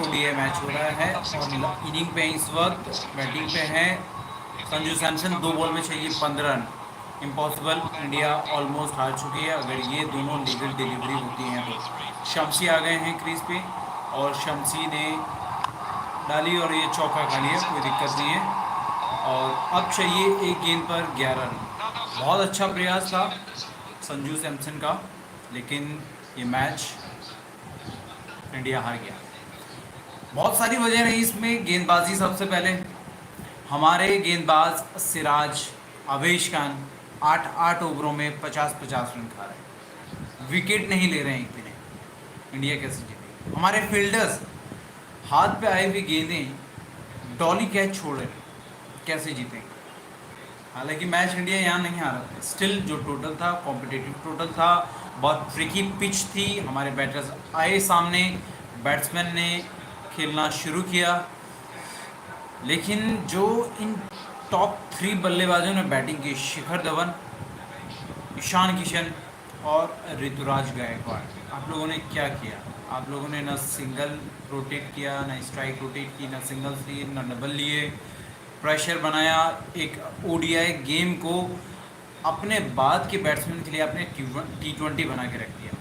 ODI match हो रहा है और इनिंग पे इस वक्त बैटिंग पे है संजू सैमसन। 2 बॉल में चाहिए 15 रन। इम्पॉसिबल, इंडिया ऑलमोस्ट हार चुकी है अगर ये दोनों लीगल डिलीवरी होती हैं तो। शम्सी आ गए हैं क्रीज पे और शम्सी ने डाली और ये चौका खा लिया, कोई दिक्कत नहीं है। और अब चाहिए एक गेंद पर 11 रन। बहुत अच्छा प्रयास था संजू सैमसन का, लेकिन ये मैच इंडिया हार गया। बहुत सारी वजह रही इसमें। गेंदबाजी सबसे पहले, हमारे गेंदबाज सिराज, आवेश खान 8 ओवरों में 50-50 रन खा रहे हैं, विकेट नहीं ले रहे हैं एक भी नहीं। इंडिया कैसे जीतेगी? हमारे फील्डर्स हाथ पे आए हुई गेंदें डॉली कैच छोड़ रहे हैं, कैसे जीतेंगे? हालांकि मैच इंडिया यहाँ नहीं हारा था, स्टिल जो टोटल था कॉम्पिटिटिव टोटल था। बहुत ट्रिकी पिच थी, हमारे बैटर्स आए सामने, बैट्समैन ने खेलना शुरू किया, लेकिन जो इन टॉप 3 बल्लेबाजों ने बैटिंग की, शिखर धवन, ईशान किशन और ऋतुराज गायकवाड़, आप लोगों ने क्या किया? आप लोगों ने ना सिंगल रोटेट किया, ना स्ट्राइक रोटेट की, ना सिंगल्स लिए, ना डबल लिए। प्रेशर बनाया, एक ओडीआई गेम को अपने बाद के बैट्समैन के लिए आपने T20 बना के रख दिया।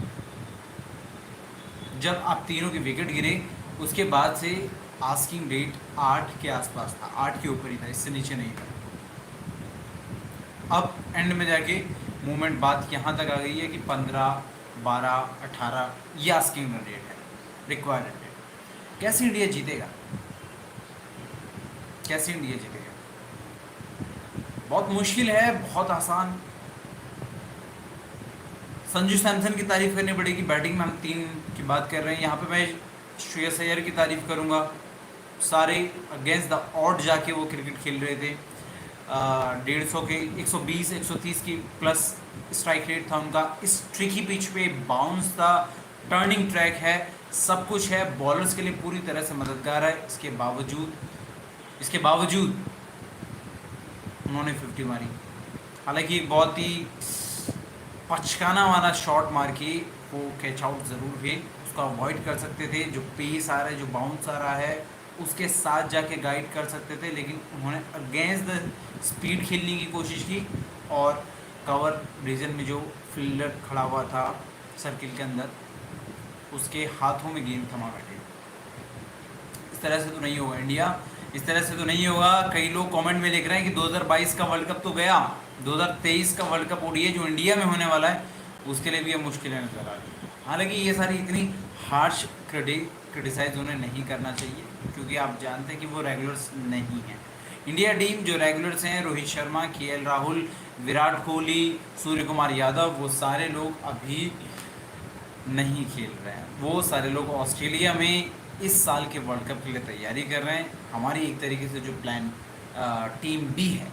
जब आप तीनों के विकेट गिरे उसके बाद से आस्किंग रेट 8 के आसपास था, 8 के ऊपर ही था, इससे नीचे नहीं था। अब एंड में जाके मूवमेंट बात यहाँ तक आ गई है कि 15, 12, 18 ये आस्किंग रन रेट है, रिक्वायर्ड रन रेट। कैसे इंडिया जीतेगा? कैसे इंडिया जीतेगा? बहुत मुश्किल है, बहुत आसान। संजू सैमसन की तारीफ करनी पड़ेगी। बैटिंग में हम 3 की बात कर रहे हैं, यहाँ पे मैं श्रेयस अय्यर की तारीफ करूँगा। सारे अगेंस्ट द ऑड जाके वो क्रिकेट खेल रहे थे। 150 के 120 130 की प्लस स्ट्राइक रेट था उनका। इस ट्रिकी पिच पे बाउंस था, टर्निंग ट्रैक है, सब कुछ है, बॉलर्स के लिए पूरी तरह से मददगार है। इसके बावजूद उन्होंने 50 मारी। हालांकि बहुत ही पचकाना वाला शॉट मार के वो कैच आउट ज़रूर हुए, उसको अवॉइड कर सकते थे। जो पेस आ रहा है, जो बाउंस आ रहा है, उसके साथ जाके गाइड कर सकते थे, लेकिन उन्होंने अगेंस्ट द स्पीड खेलने की कोशिश की और कवर रीजन में जो फील्डर खड़ा हुआ था सर्किल के अंदर, उसके हाथों में गेंद थमा बैठे। इस तरह से तो नहीं होगा इंडिया, इस तरह से तो नहीं होगा। कई लोग कमेंट में लिख रहे हैं कि 2022 का वर्ल्ड कप तो गया, 2023 का वर्ल्ड कप ओडीआई जो इंडिया में होने वाला है उसके लिए भी ये मुश्किलें नजर आ रही हैं। हालांकि ये सारी इतनी हार्श क्रिटिसाइज उन्हें नहीं करना चाहिए, क्योंकि आप जानते हैं कि वो रेगुलर्स नहीं हैं। इंडिया टीम जो रेगुलर्स हैं, रोहित शर्मा, केएल राहुल, विराट कोहली, सूर्य कुमार यादव, वो सारे लोग अभी नहीं खेल रहे हैं। वो सारे लोग ऑस्ट्रेलिया में इस साल के वर्ल्ड कप के लिए तैयारी कर रहे हैं। हमारी एक तरीके से जो टीम बी है,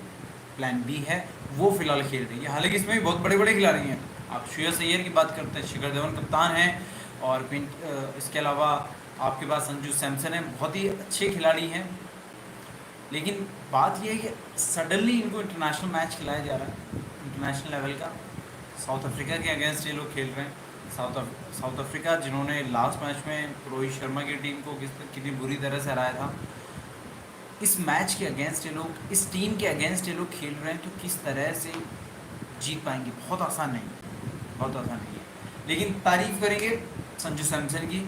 प्लान बी है, वो फिलहाल खेल रही है। हालांकि इसमें भी बहुत बड़े बड़े खिलाड़ी हैं। आप श्रेयस अय्यर की बात करते हैं, शिखर धवन कप्तान हैं, और इसके अलावा आपके पास संजू सैमसन है, बहुत ही अच्छे खिलाड़ी हैं। लेकिन बात यह है कि सडनली इनको इंटरनेशनल मैच खिलाया जा रहा है, इंटरनेशनल लेवल का। साउथ अफ्रीका के अगेंस्ट ये लोग खेल रहे हैं। साउथ अफ्रीका जिन्होंने लास्ट मैच में रोहित शर्मा की टीम को कितनी बुरी तरह से हराया था, इस मैच के अगेंस्ट ये लोग, इस टीम के अगेंस्ट ये लोग खेल रहे हैं, तो किस तरह से जीत पाएंगे? बहुत आसान नहीं, बहुत आसान नहीं है। लेकिन तारीफ करेंगे संजू सैमसन की,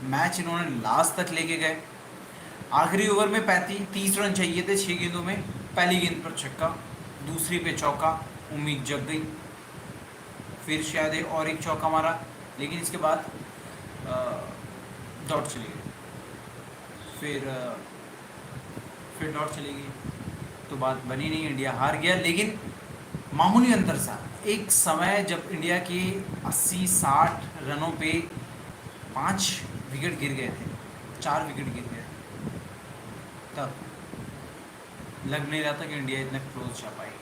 मैच इन्होंने लास्ट तक लेके गए। आखिरी ओवर में 30 रन चाहिए थे 6 गेंदों में, पहली गेंद पर छक्का, दूसरी पे चौका, उम्मीद जग गई। फिर शायद और एक चौका मारा, लेकिन इसके बाद डॉट चली गई। फिर डॉट चली गई तो बात बनी नहीं, इंडिया हार गया। लेकिन मामूली अंतर सा, एक समय जब इंडिया के 80-60 रनों पे 5 विकेट गिर गए थे, 4 विकेट गिर गए, तब लग नहीं रहा था कि इंडिया इतना क्लोज जा पाएगी।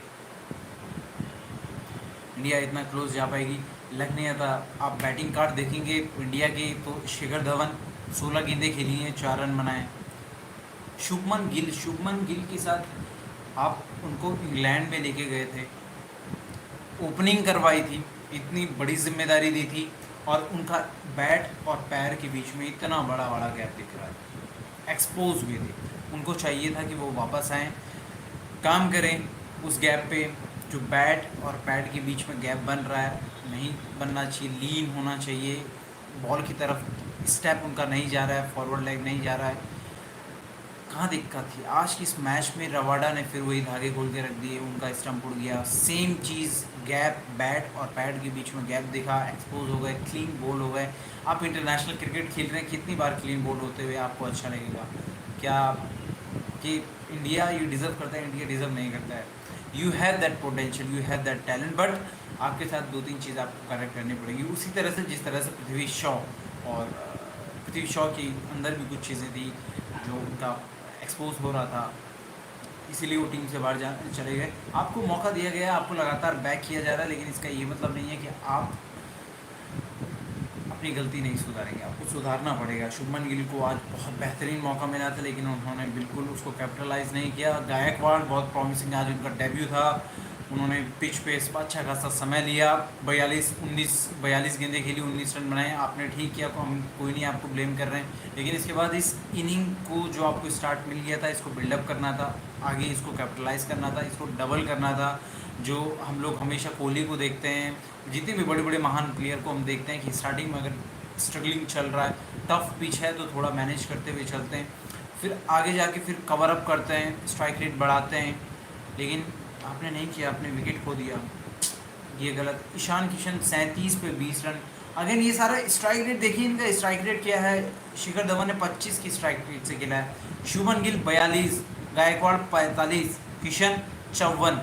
इंडिया इतना क्लोज जा पाएगी, लग नहीं आता। आप बैटिंग कार्ड देखेंगे इंडिया के तो शिखर धवन 16 गेंदें खेली हैं, 4 रन बनाए। शुभमन गिल के साथ आप उनको इंग्लैंड में लेके गए थे, ओपनिंग करवाई थी, इतनी बड़ी जिम्मेदारी दी थी, और उनका बैट और पैर के बीच में इतना बड़ा गैप दिख रहा है। एक्सपोज हुए थे। उनको चाहिए था कि वो वापस आएँ, काम करें उस गैप पे। जो बैट और पैड के बीच में गैप बन रहा है, नहीं बनना चाहिए, लीन होना चाहिए, बॉल की तरफ स्टेप उनका नहीं जा रहा है, फॉरवर्ड लेग नहीं जा रहा है। कहाँ दिक्कत थी? आज की इस मैच में रवाडा ने फिर वही धागे खोल के रख दिए, उनका स्टंप उड़ गया, सेम चीज़, गैप बैट और पैड के बीच में गैप दिखा, एक्सपोज हो गए, क्लीन बोल्ड हो गए। आप इंटरनेशनल क्रिकेट खेल रहे हैं, कितनी बार क्लीन बोल्ड होते हुए आपको अच्छा लगेगा? क्या कि इंडिया ये डिज़र्व करता है? इंडिया डिज़र्व नहीं करता है। You have that potential, you have that talent, but आपके साथ दो तीन चीज़ आपको करेक्ट करनी पड़ेगी, उसी तरह से जिस तरह से पृथ्वी शॉ और पृथ्वी शॉ के अंदर भी कुछ चीज़ें थी जो उनका एक्सपोज हो रहा था, इसीलिए वो टीम से बाहर जा चले गए। आपको मौका दिया गया, आपको लगातार बैक किया जा रहा है, लेकिन इसका ये मतलब नहीं है कि आप अपनी गलती नहीं सुधारेंगे, आपको सुधारना पड़ेगा। शुभमन गिल को आज बहुत बेहतरीन मौका मिला था, लेकिन उन्होंने बिल्कुल उसको कैपिटलाइज नहीं किया। गायकवाड़ बहुत प्रॉमिसिंग, आज उनका डेब्यू था, उन्होंने पिच पे अच्छा खासा समय लिया, 42 गेंदें खेली, 19 रन बनाए। आपने ठीक किया, हम कोई नहीं आपको ब्लेम कर रहे हैं, लेकिन इसके बाद इस इनिंग को जो आपको स्टार्ट मिल गया था, इसको बिल्डअप करना था, आगे इसको कैपिटलाइज करना था, इसको डबल करना था। जो हम लोग हमेशा कोहली को देखते हैं, जितने भी बड़े बड़े महान प्लेयर को हम देखते हैं कि स्टार्टिंग में अगर स्ट्रगलिंग चल रहा है, टफ पिच है, तो थोड़ा मैनेज करते हुए चलते हैं, फिर आगे जाके फिर कवर अप करते हैं, स्ट्राइक रेट बढ़ाते हैं। लेकिन आपने नहीं किया, आपने विकेट खो दिया, ये गलत। ईशान किशन 37 पे 20 रन। अगेन ये सारा स्ट्राइक रेट देखिए, इनका स्ट्राइक रेट क्या है। शिखर धवन ने 25 की स्ट्राइक रेट से खेला है, शुभमन गिल 42, गायकवाड़ 45, किशन 54।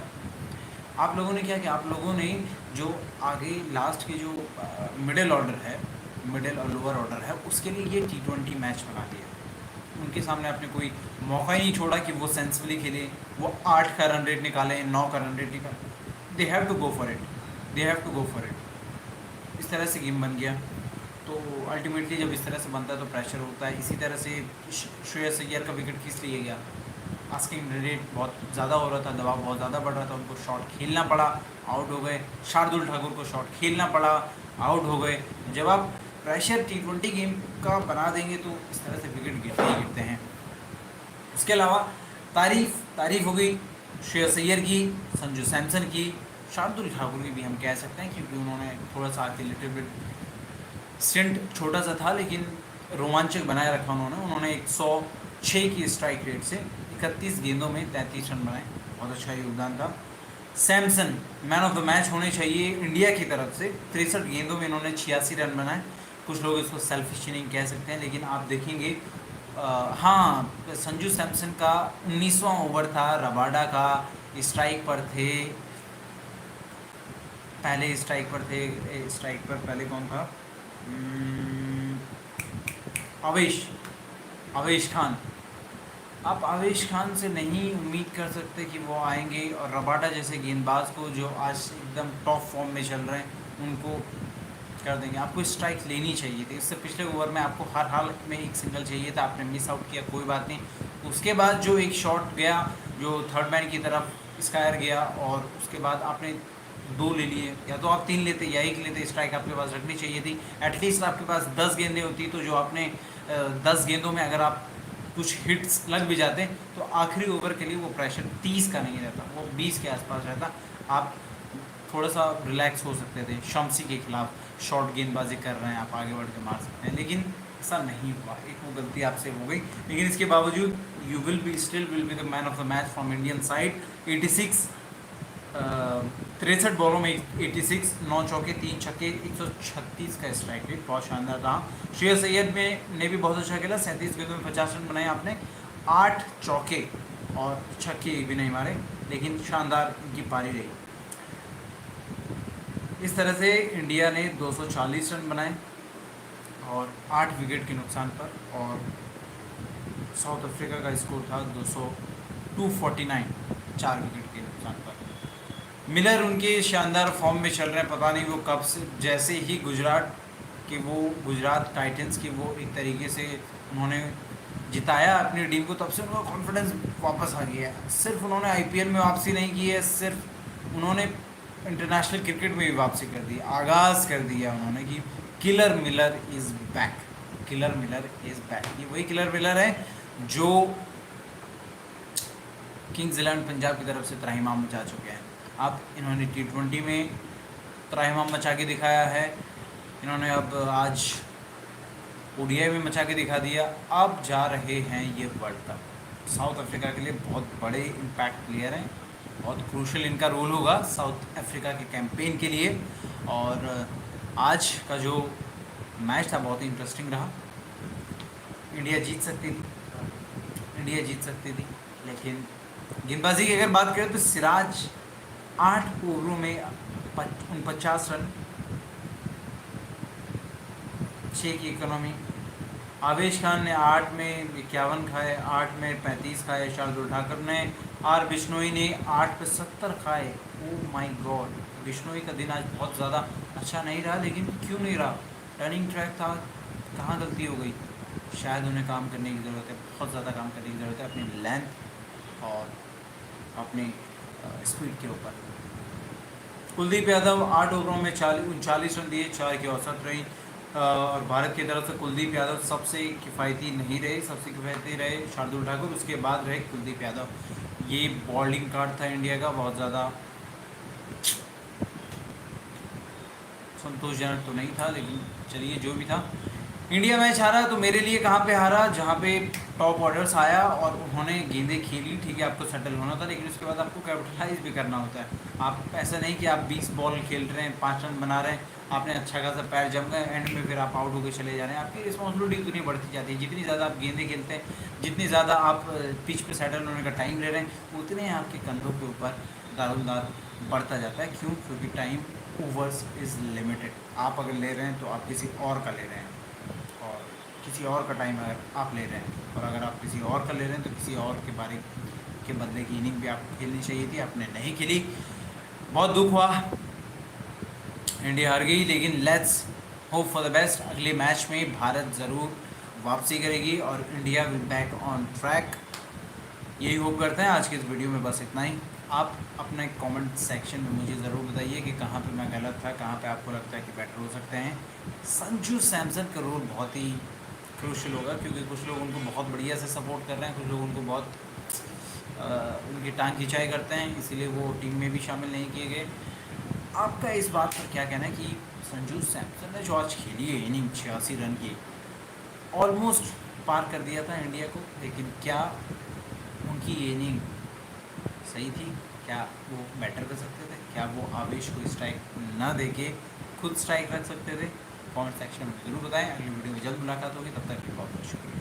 आप लोगों ने क्या किया? आप लोगों ने जो आगे लास्ट के जो मिडिल ऑर्डर है, मिडिल और लोअर ऑर्डर है, उसके लिए ये T20 मैच बना दिया। उनके सामने आपने कोई मौका ही नहीं छोड़ा कि वो सेंसिबली खेले, वो 8 का रन रेट निकाले, 9 का रन रेट निकाले। They have to go for it, they have to go for it. इस तरह से गेम बन गया। तो अल्टीमेटली जब इस तरह से बनता है तो प्रेशर होता है। इसी तरह से श्रेयस अय्यर का विकेट किस लिए गया? आस्किंग रेट बहुत ज़्यादा हो रहा था, दबाव बहुत ज़्यादा बढ़ रहा था, उनको शॉट खेलना पड़ा, आउट हो गए। शार्दुल ठाकुर को शॉट खेलना पड़ा, आउट हो गए। जब आप प्रेशर T20 गेम का बना देंगे तो इस तरह से विकेट गिरते ही गिरते हैं। उसके अलावा तारीफ हो गई श्रेयस अय्यर की, संजू सैमसन की, शार्दुल ठाकुर की भी हम कह सकते हैं, क्योंकि उन्होंने थोड़ा सा आके लिटिल बिट स्टिंट छोटा सा था, लेकिन रोमांचक बनाए रखा उन्होंने 106 की स्ट्राइक रेट से 31 गेंदों में 33 रन बनाए, बहुत अच्छा योगदान था। Samson man of the match होने चाहिए इंडिया की तरफ से, 63 गेंदों में इन्होंने 86 रन बनाए। कुछ लोग इसको सेल्फिश इनिंग कह सकते हैं, लेकिन आप देखेंगे हाँ, संजू सैमसन का 19वां ओवर था, रबाडा का स्ट्राइक पर थे, पहले स्ट्राइक पर थे। स्ट्राइक पर पहले कौन था? अवेश खान। आप आवेश खान से नहीं उम्मीद कर सकते कि वो आएंगे, और रबाडा जैसे गेंदबाज को जो आज एकदम टॉप फॉर्म में चल रहे हैं, उनको कर देंगे। आपको स्ट्राइक लेनी चाहिए थी। इससे पिछले ओवर में आपको हर हाल में एक सिंगल चाहिए था, आपने मिस आउट किया, कोई बात नहीं। उसके बाद जो एक शॉट गया जो थर्ड मैन की तरफ स्कायर गया, और उसके बाद आपने 2 ले लिए, या तो आप 3 लेते या 1 लेते। स्ट्राइक आपके पास रखनी चाहिए थी। एटलीस्ट आपके पास 10 गेंदें होती, तो जो आपने 10 गेंदों में अगर आप कुछ हिट्स लग भी जाते तो आखिरी ओवर के लिए वो प्रेशर 30 का नहीं रहता, वो 20 के आसपास रहता। आप थोड़ा सा रिलैक्स हो सकते थे। शम्सी के खिलाफ शॉर्ट गेंदबाजी कर रहे हैं, आप आगे बढ़ के मार सकते हैं, लेकिन ऐसा नहीं हुआ। एक वो गलती आपसे हो गई, लेकिन इसके बावजूद you will be the man of the match from Indian side. 86 63 बॉलों में 86, 9 चौके 3 छक्के, 136 का स्ट्राइक रेट, बहुत शानदार रहा। श्रेयस अय्यर ने भी बहुत अच्छा खेला, 37 गेंदों में 50 रन बनाए आपने, 8 चौके और छक्के भी नहीं मारे, लेकिन शानदार इनकी पारी रही। इस तरह से इंडिया ने 240 रन बनाए और 8 विकेट के नुकसान पर, और साउथ अफ्रीका का स्कोर था 249, 4 विकेट के नुकसान पर। मिलर उनके शानदार फॉर्म में चल रहे हैं, पता नहीं वो कब से, जैसे ही गुजरात टाइटंस की वो एक तरीके से उन्होंने जिताया अपनी टीम को, तब से उनका कॉन्फिडेंस वापस आ गया है। सिर्फ उन्होंने IPL में वापसी नहीं की है, सिर्फ उन्होंने इंटरनेशनल क्रिकेट में भी वापसी कर दी, आगाज़ कर दिया उन्होंने कि killer Miller is back, killer Miller is back. ये वही किलर मिलर है जो किंग्स 11 पंजाब की तरफ से त्राहिमाम मचा चुके हैं। अब इन्होंने T20 में त्राहिमाम मचा के दिखाया है, इन्होंने अब आज ओडीआई में मचा के दिखा दिया। अब जा रहे हैं ये वर्ल्ड कप। साउथ अफ्रीका के लिए बहुत बड़े इम्पैक्ट प्लेयर हैं, बहुत क्रूशल इनका रोल होगा साउथ अफ्रीका के कैंपेन के लिए। और आज का जो मैच था बहुत ही इंटरेस्टिंग रहा। इंडिया जीत सकती थी, इंडिया जीत सकती थी, लेकिन गेंदबाजी की अगर बात करें तो सिराज 8 ओवरों में 49 रन, 6 की इकोनॉमी। आवेश खान ने 8 में 51 खाए, 8 में 35 खाए। शार्दुल ठाकुर ने, आर बिश्नोई ने 8 पे 70 खाए। ओ माय गॉड, बिश्नोई का दिन आज बहुत ज़्यादा अच्छा नहीं रहा, लेकिन क्यों नहीं रहा? टर्निंग ट्रैक था, कहाँ गलती हो गई? शायद उन्हें काम करने की ज़रूरत है, बहुत ज़्यादा काम करने की ज़रूरत है अपनी लेंथ और अपनी स्पीड के ऊपर। कुलदीप यादव 8 ओवरों में 39 रन दिए, 4 की औसत रही। और भारत की तरफ से कुलदीप यादव सबसे किफ़ायती नहीं रहे, सबसे किफ़ायती रहे शार्दुल ठाकुर, उसके बाद रहे कुलदीप यादव। ये बॉलिंग कार्ड था इंडिया का, बहुत ज़्यादा संतोषजनक तो नहीं था, लेकिन चलिए जो भी था। इंडिया मैच हारा तो मेरे लिए कहाँ पे हारा, जहाँ पे टॉप ऑर्डर्स आया और उन्होंने गेंदें खेली। ठीक है, आपको सेटल होना था, लेकिन उसके बाद आपको कैपिटलाइज भी करना होता है। आप ऐसा नहीं कि आप 20 बॉल खेल रहे हैं, 5 रन बना रहे हैं, आपने अच्छा खासा पैर जम गए, एंड में फिर आप आउट होकर चले जा रहे हैं। आपकी रिस्पॉन्सिबिलिटी उतनी बढ़ती जाती है। जितनी ज़्यादा आप गेंदें खेलते हैं, जितनी ज़्यादा आप पिच पर सेटल होने का टाइम ले रहे हैं, उतने आपके कंधों के ऊपर दारोमदार बढ़ता जाता है। क्यों? क्योंकि टाइम ओवर्स इज़ लिमिटेड। आप अगर ले रहे हैं तो आप किसी और का ले रहे हैं, और किसी और का टाइम अगर आप ले रहे हैं, और अगर आप किसी और का ले रहे हैं तो किसी और के बारे के बदले की इनिंग भी आपको खेलनी चाहिए थी, आपने नहीं खेली। बहुत दुख हुआ, इंडिया हार गई, लेकिन let's hope for the best. अगले मैच में भारत ज़रूर वापसी करेगी और India will back on track, यही होप करते हैं। आज के इस वीडियो में बस इतना ही। आप अपने कमेंट सेक्शन में मुझे ज़रूर बताइए कि कहाँ पे मैं गलत था, कहाँ पे आपको लगता है कि बेटर हो सकते हैं। संजू सैमसन का रोल बहुत ही क्रूशल होगा, क्योंकि कुछ लोग उनको बहुत बढ़िया से सपोर्ट कर रहे हैं, कुछ लोग उनको बहुत उनकी टांग खिंचाई करते हैं, इसीलिए वो टीम में भी शामिल नहीं किए गए। आपका इस बात पर क्या कहना है कि संजू सैमसन ने जो आज खेली है इनिंग 86 रन की, ऑलमोस्ट पार कर दिया था इंडिया को, लेकिन क्या उनकी इनिंग सही थी? क्या वो बेटर कर सकते थे? क्या वो आवेश को स्ट्राइक ना देके खुद स्ट्राइक रख सकते थे? कमेंट सेक्शन में ज़रूर बताएं। अगली वीडियो में जल्द मुलाकात होगी, तब तक के लिए बहुत बहुत शुक्रिया।